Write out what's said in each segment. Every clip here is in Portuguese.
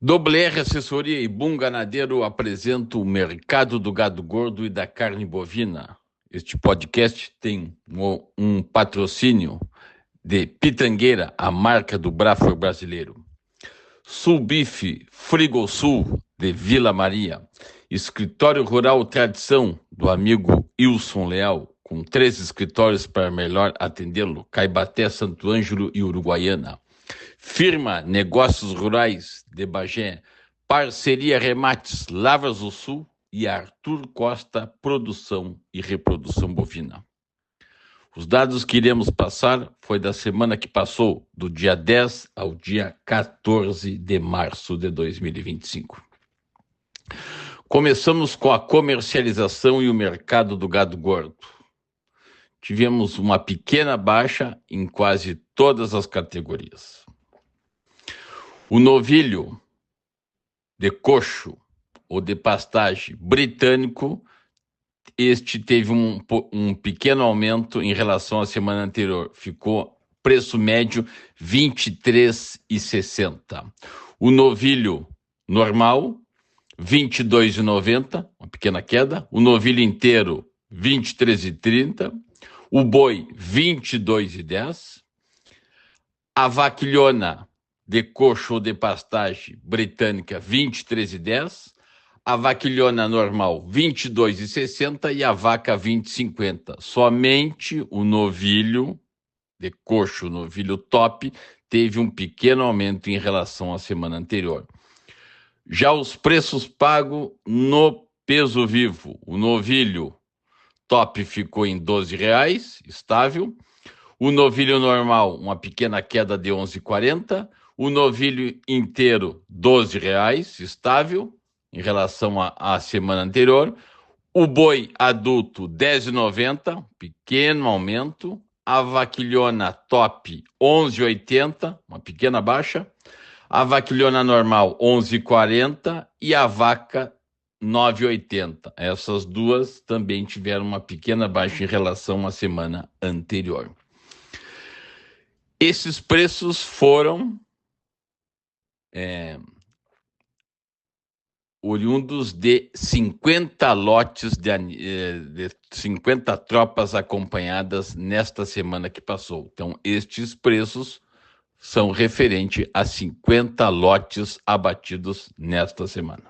Doble R Assessoria e Boom Ganadeiro apresenta o mercado do gado gordo e da carne bovina. Este podcast tem um patrocínio de Pitangueira, a marca do Braford brasileiro. Sulbife Frigosul de Vila Maria. Escritório Rural Tradição do amigo Wilson Leal, com 3 escritórios para melhor atendê-lo: Caibaté, Santo Ângelo e Uruguaiana. Firma Negócios Rurais de Bagé, Parceria Remates Lavras do Sul e Arthur Costa Produção e Reprodução Bovina. Os dados que iremos passar foi da semana que passou, do dia 10 ao dia 14 de março de 2025. Começamos com a comercialização e o mercado do gado gordo. Tivemos uma pequena baixa em quase todas as categorias. O novilho de coxo ou de pastagem britânico, este teve um pequeno aumento em relação à semana anterior. Ficou preço médio R$ 23,60. O novilho normal, R$ 22,90, uma pequena queda. O novilho inteiro, R$ 23,30. O boi, R$ 22,10. A vaquilhona de coxo ou de pastagem britânica, R$ 23,10. A vaquilhona normal, R$ 22,60 e a vaca, R$ 20,50. Somente o novilho de coxo, o novilho top, teve um pequeno aumento em relação à semana anterior. Já os preços pagos no peso vivo, o novilho top ficou em R$ 12,00, estável. O novilho normal, uma pequena queda de R$ 11,40. O novilho inteiro, R$ 12,00, estável em relação à semana anterior. O boi adulto, R$ 10,90, pequeno aumento. A vaquilhona top, R$ 11,80, uma pequena baixa. A vaquilhona normal, R$ 11,40 e a vaca, R$ 9,80. Essas duas também tiveram uma pequena baixa em relação à semana anterior. Esses preços foram oriundos de 50 lotes de 50 tropas acompanhadas nesta semana que passou. Então, estes preços são referentes a 50 lotes abatidos nesta semana.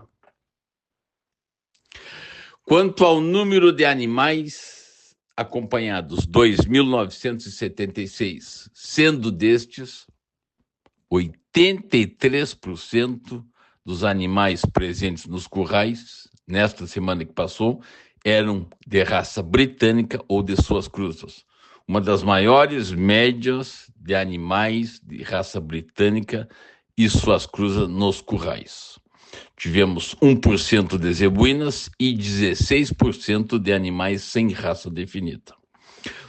Quanto ao número de animais acompanhados, 2.976, sendo destes 83% dos animais presentes nos currais, nesta semana que passou, eram de raça britânica ou de suas cruzas. Uma das maiores médias de animais de raça britânica e suas cruzas nos currais. Tivemos 1% de zebuínas e 16% de animais sem raça definida.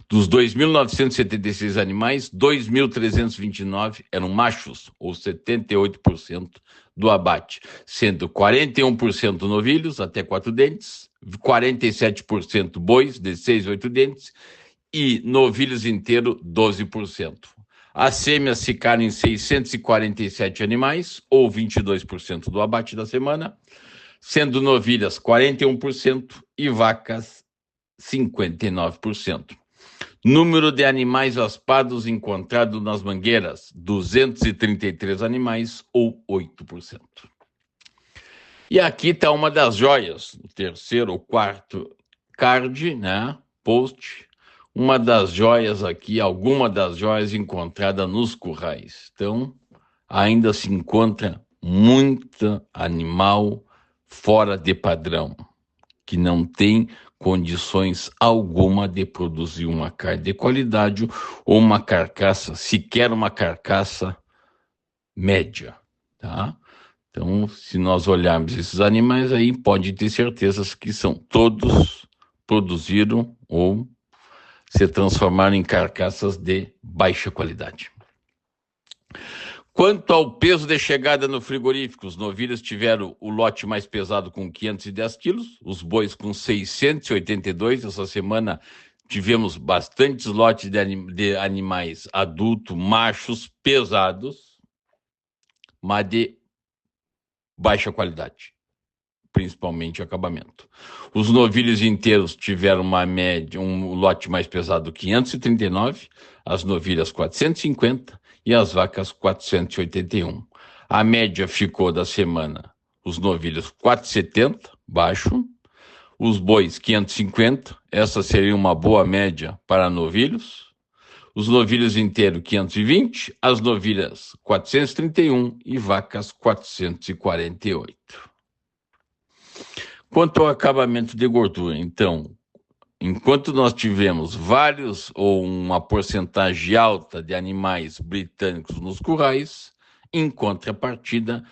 Dos 2.976 animais, 2.329 eram machos, ou 78% do abate, sendo 41% novilhos, até 4 dentes, 47% bois, de 6 a 8 dentes, e novilhos inteiro, 12%. As fêmeas ficaram em 647 animais, ou 22% do abate da semana, sendo novilhas 41% e vacas 59%. Número de animais aspados encontrados nas mangueiras, 233 animais, ou 8%. E aqui está uma das joias, o terceiro ou quarto card, né, post, uma das joias aqui, alguma das joias encontradas nos currais. Então, ainda se encontra muito animal fora de padrão, que não tem condições alguma de produzir uma carne de qualidade ou uma carcaça, sequer uma carcaça média, tá? Então, se nós olharmos esses animais aí, pode ter certeza que são todos produziram ou se transformaram em carcaças de baixa qualidade. Quanto ao peso de chegada no frigorífico, os novilhos tiveram o lote mais pesado com 510 quilos, os bois com 682. Essa semana tivemos bastantes lotes de animais adultos, machos, pesados, mas de baixa qualidade, principalmente acabamento. Os novilhos inteiros tiveram uma média, um lote mais pesado 539, as novilhas 450 e as vacas 481. A média ficou da semana, os novilhos 470, baixo, os bois 550, essa seria uma boa média para novilhos. Os novilhos inteiros 520, as novilhas 431 e vacas 448. Quanto ao acabamento de gordura, então, enquanto nós tivemos vários ou uma porcentagem alta de animais britânicos nos currais, em contrapartida,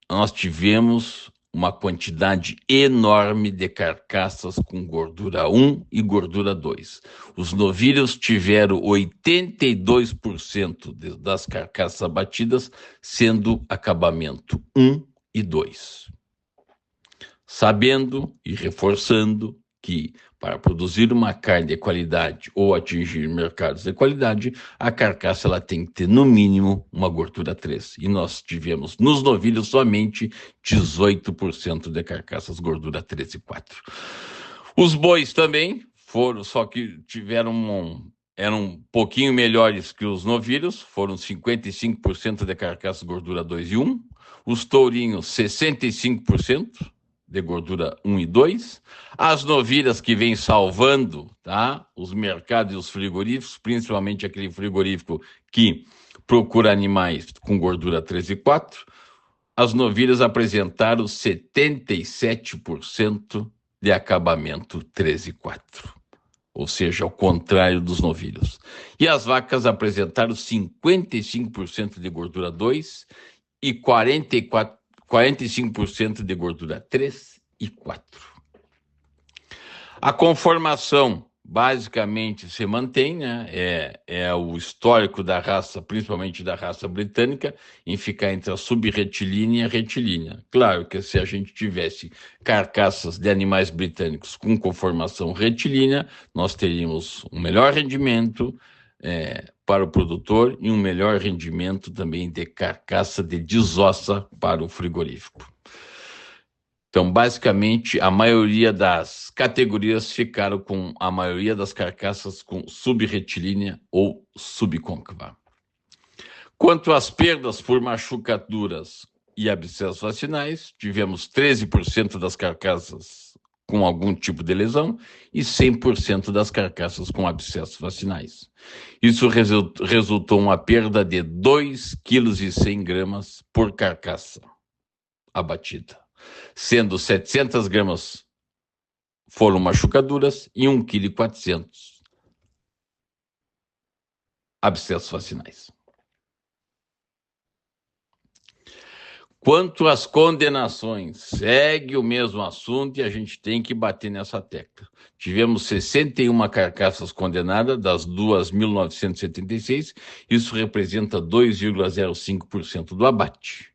nós tivemos uma quantidade enorme de carcaças com gordura 1 e gordura 2. Os novilhos tiveram 82% das carcaças abatidas sendo acabamento 1 e 2. Sabendo e reforçando que para produzir uma carne de qualidade ou atingir mercados de qualidade, a carcaça ela tem que ter no mínimo uma gordura 3. E nós tivemos nos novilhos somente 18% de carcaças gordura 3 e 4. Os bois também foram, só que eram um pouquinho melhores que os novilhos, foram 55% de carcaças gordura 2 e 1. Os tourinhos, 65%. De gordura 1 e 2, as novilhas que vêm salvando, tá? Os mercados e os frigoríficos, principalmente aquele frigorífico que procura animais com gordura 3 e 4, as novilhas apresentaram 77% de acabamento 3 e 4, ou seja, ao contrário dos novilhos. E as vacas apresentaram 55% de gordura 2 e 45% de gordura 3 e 4. A conformação basicamente se mantém, né? É o histórico da raça, principalmente da raça britânica, em ficar entre a subretilínea e a retilínea. Claro que se a gente tivesse carcaças de animais britânicos com conformação retilínea, nós teríamos um melhor rendimento, para o produtor e um melhor rendimento também de carcaça de desossa para o frigorífico. Então, basicamente, a maioria das categorias ficaram com a maioria das carcaças com subretilínea ou subcôncava. Quanto às perdas por machucaduras e abscessos vacinais, tivemos 13% das carcaças com algum tipo de lesão e 100% das carcaças com abscessos vacinais. Isso resultou uma perda de 2,1 kg por carcaça abatida, sendo 700 gramas foram machucaduras e 1,4 kg abscessos vacinais. Quanto às condenações, segue o mesmo assunto e a gente tem que bater nessa tecla. Tivemos 61 carcaças condenadas das 2.976, isso representa 2,05% do abate.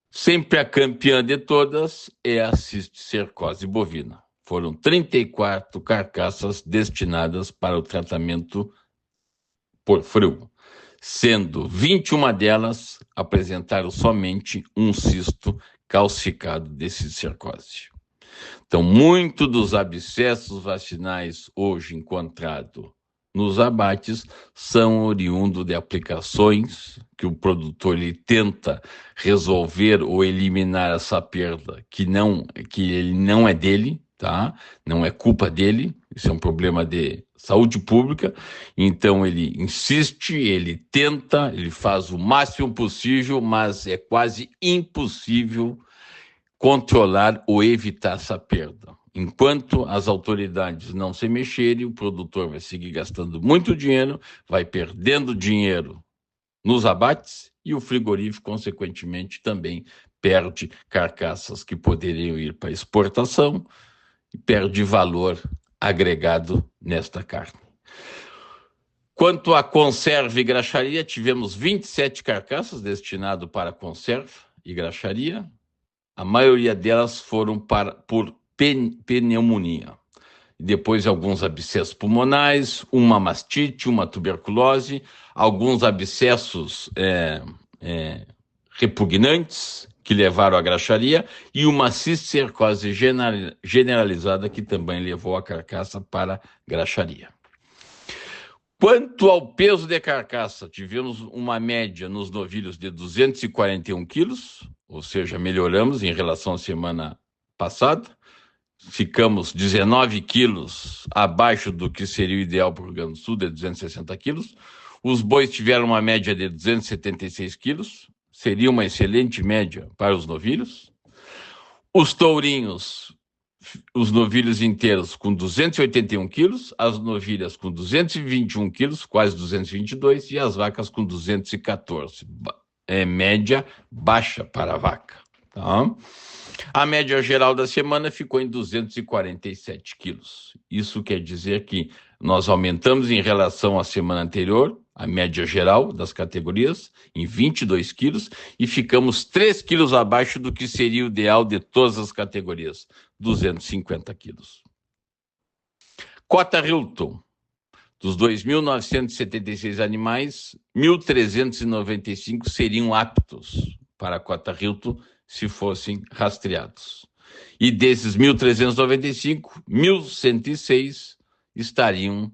Sempre a campeã de todas é a cisticercose bovina. Foram 34 carcaças destinadas para o tratamento por frio, sendo 21 delas apresentaram somente um cisto calcificado de cisticercose. Então, muito dos abscessos vacinais hoje encontrados nos abates são oriundos de aplicações que o produtor ele tenta resolver ou eliminar essa perda que ele não é dele, tá? Não é culpa dele, isso é um problema de saúde pública. Então ele insiste, ele tenta, ele faz o máximo possível, mas é quase impossível controlar ou evitar essa perda. Enquanto as autoridades não se mexerem, o produtor vai seguir gastando muito dinheiro, vai perdendo dinheiro nos abates e o frigorífico, consequentemente, também perde carcaças que poderiam ir para exportação e perde valor agregado nesta carne. Quanto à conserva e graxaria, tivemos 27 carcaças destinadas para conserva e graxaria. A maioria delas foram por pneumonia. Depois alguns abscessos pulmonares, uma mastite, uma tuberculose, alguns abscessos repugnantes que levaram à graxaria, e uma cistercose generalizada, que também levou a carcaça para a graxaria. Quanto ao peso de carcaça, tivemos uma média nos novilhos de 241 quilos, ou seja, melhoramos em relação à semana passada. Ficamos 19 quilos abaixo do que seria o ideal para o Rio Grande do Sul, de 260 quilos. Os bois tiveram uma média de 276 quilos, seria uma excelente média para os novilhos. Os tourinhos, os novilhos inteiros com 281 quilos, as novilhas com 221 quilos, quase 222, e as vacas com 214. É média baixa para a vaca. Tá? A média geral da semana ficou em 247 quilos. Isso quer dizer que nós aumentamos em relação à semana anterior, a média geral das categorias, em 22 quilos, e ficamos 3 quilos abaixo do que seria o ideal de todas as categorias, 250 quilos. Cota Hilton. Dos 2.976 animais, 1.395 seriam aptos para a cota Hilton se fossem rastreados. E desses 1.395, 1.106 estariam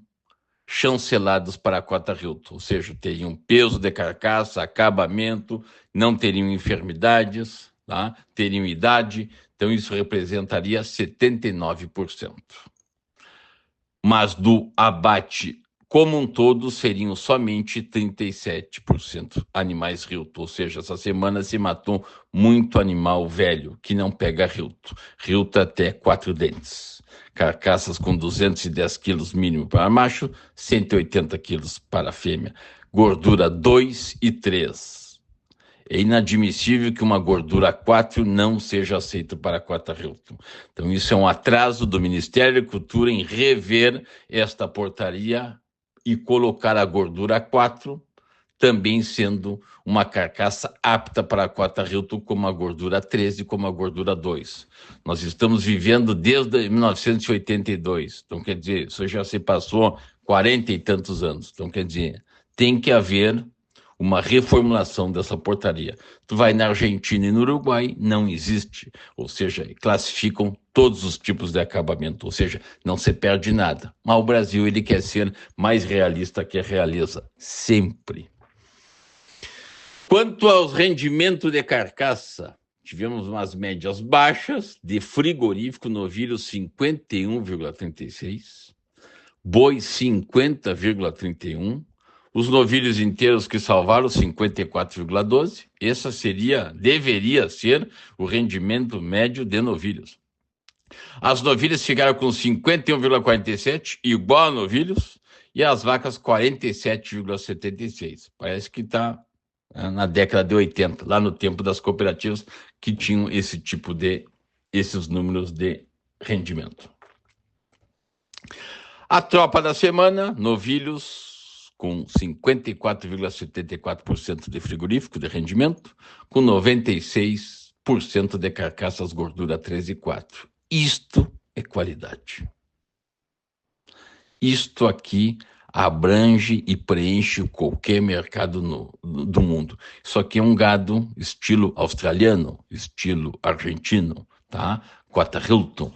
chancelados para a cota Hilton, ou seja, teriam peso de carcaça, acabamento, não teriam enfermidades, tá? Teriam idade, então isso representaria 79%. Mas do abate como um todo seriam somente 37% animais Hilton, ou seja, essa semana se matou muito animal velho que não pega Hilton. Hilton até 4 dentes. Carcaças com 210 quilos mínimo para macho, 180 quilos para fêmea. Gordura 2 e 3. É inadmissível que uma gordura 4 não seja aceita para a cota Hilton. Então, isso é um atraso do Ministério da Cultura em rever esta portaria e colocar a gordura 4 também sendo uma carcaça apta para a cota Hilton, como a gordura 13, como a gordura 2. Nós estamos vivendo desde 1982, então quer dizer, isso já se passou 40 e tantos anos. Então quer dizer, tem que haver uma reformulação dessa portaria. Tu vai na Argentina e no Uruguai, não existe, ou seja, classificam todos os tipos de acabamento, ou seja, não se perde nada. Mas o Brasil, ele quer ser mais realista que realiza sempre. Quanto aos rendimentos de carcaça, tivemos umas médias baixas de frigorífico, novilho 51,36, boi 50,31, os novilhos inteiros que salvaram 54,12. Essa deveria ser o rendimento médio de novilhos. As novilhas ficaram com 51,47, igual a novilhos, e as vacas 47,76. Parece que está na década de 80, lá no tempo das cooperativas que tinham esses números de rendimento. A tropa da semana, novilhos com 54,74% de frigorífico de rendimento, com 96% de carcaças gordura 13 e 4. Isto é qualidade. Isto aqui abrange e preenche qualquer mercado do mundo. Isso aqui é um gado estilo australiano, estilo argentino, tá? Cota Hilton,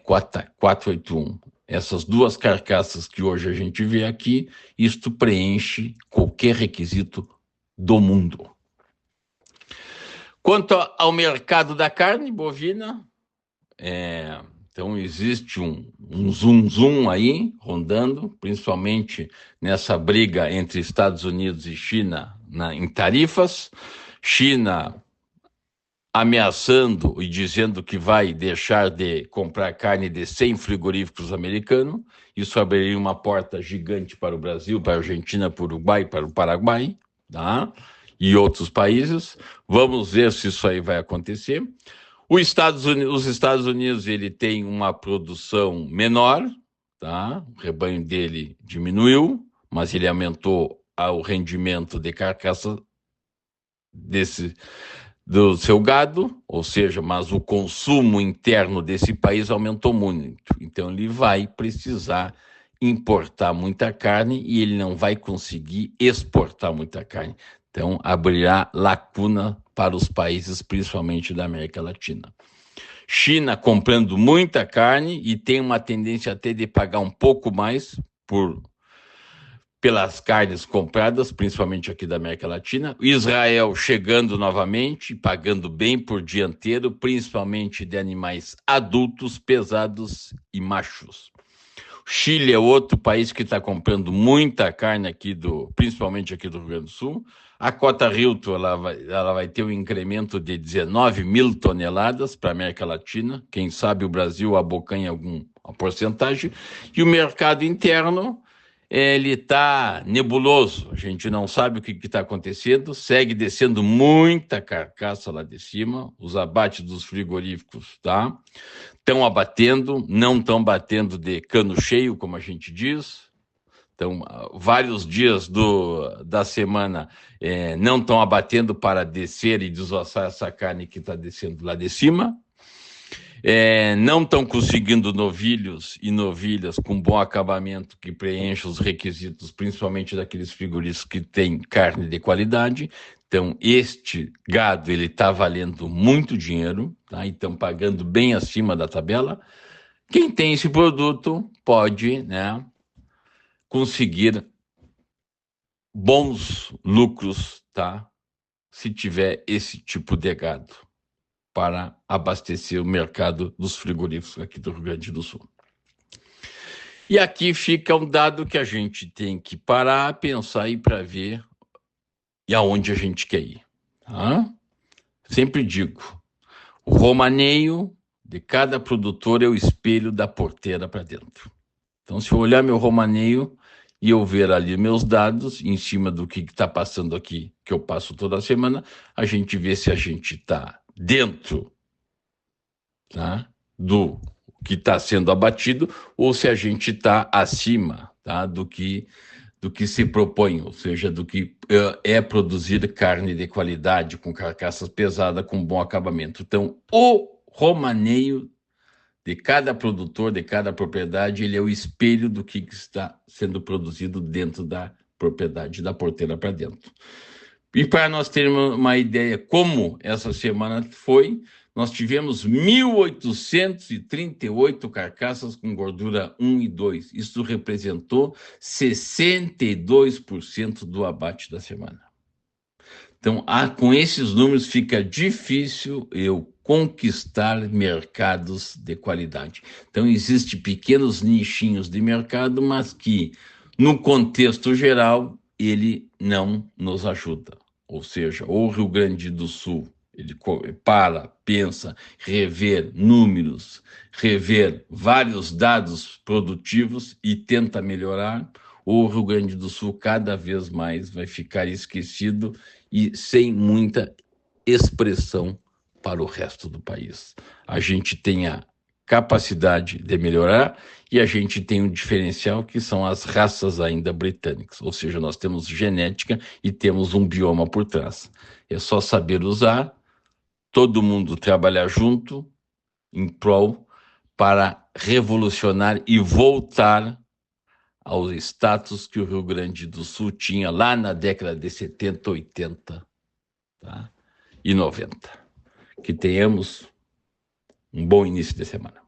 cota 481. Essas duas carcaças que hoje a gente vê aqui, isto preenche qualquer requisito do mundo. Quanto ao mercado da carne bovina, então existe um zoom aí rondando, principalmente nessa briga entre Estados Unidos e China em tarifas. China ameaçando e dizendo que vai deixar de comprar carne de 100 frigoríficos americanos. Isso abriria uma porta gigante para o Brasil, para a Argentina, para o Uruguai, para o Paraguai, tá? E outros países. Vamos ver se isso aí vai acontecer. Os Estados Unidos ele tem uma produção menor, tá? O rebanho dele diminuiu, mas ele aumentou o rendimento de carcaça do seu gado, ou seja, mas o consumo interno desse país aumentou muito. Então ele vai precisar importar muita carne e ele não vai conseguir exportar muita carne. Então abrirá lacuna para os países, principalmente da América Latina. China comprando muita carne e tem uma tendência até de pagar um pouco mais pelas carnes compradas, principalmente aqui da América Latina. Israel chegando novamente, pagando bem por dianteiro, principalmente de animais adultos, pesados e machos. Chile é outro país que está comprando muita carne aqui, principalmente aqui do Rio Grande do Sul. A cota Rilto ela vai ter um incremento de 19 mil toneladas para a América Latina. Quem sabe o Brasil abocanha alguma porcentagem. E o mercado interno, ele está nebuloso. A gente não sabe o que está acontecendo. Segue descendo muita carcaça lá de cima. Os abates dos frigoríficos, tá? Estão abatendo, não estão batendo de cano cheio, como a gente diz. Então, vários dias da semana não estão abatendo para descer e desossar essa carne que está descendo lá de cima. Não estão conseguindo novilhos e novilhas com bom acabamento que preencham os requisitos, principalmente daqueles frigoríficos que têm carne de qualidade. Então, este gado ele está valendo muito dinheiro, tá? E estão pagando bem acima da tabela. Quem tem esse produto pode, né, conseguir bons lucros, tá? Se tiver esse tipo de gado para abastecer o mercado dos frigoríficos aqui do Rio Grande do Sul. E aqui fica um dado que a gente tem que parar, pensar e para ver e aonde a gente quer ir. Tá? Sempre digo, o romaneio de cada produtor é o espelho da porteira para dentro. Então, se eu olhar meu romaneio e eu ver ali meus dados, em cima do que está passando aqui, que eu passo toda semana, a gente vê se a gente está dentro, tá, do que está sendo abatido ou se a gente está acima, tá, do que se propõe, ou seja, do que é produzir carne de qualidade, com carcaças pesadas, com bom acabamento. Então, o romaneio de cada produtor, de cada propriedade, ele é o espelho do que está sendo produzido dentro da propriedade, da porteira para dentro. E para nós termos uma ideia como essa semana foi, nós tivemos 1.838 carcaças com gordura 1 e 2. Isso representou 62% do abate da semana. Então, com esses números fica difícil eu conquistar mercados de qualidade. Então, existem pequenos nichinhos de mercado, mas que, no contexto geral, ele não nos ajuda. Ou seja, o Rio Grande do Sul, ele pensa, rever números, rever vários dados produtivos e tenta melhorar. O Rio Grande do Sul cada vez mais vai ficar esquecido e sem muita expressão para o resto do país. A gente tem a capacidade de melhorar e a gente tem um diferencial que são as raças ainda britânicas, ou seja, nós temos genética e temos um bioma por trás. É só saber usar, todo mundo trabalhar junto em prol para revolucionar e voltar ao status que o Rio Grande do Sul tinha lá na década de 70, 80, tá? E 90. Que tenhamos um bom início de semana.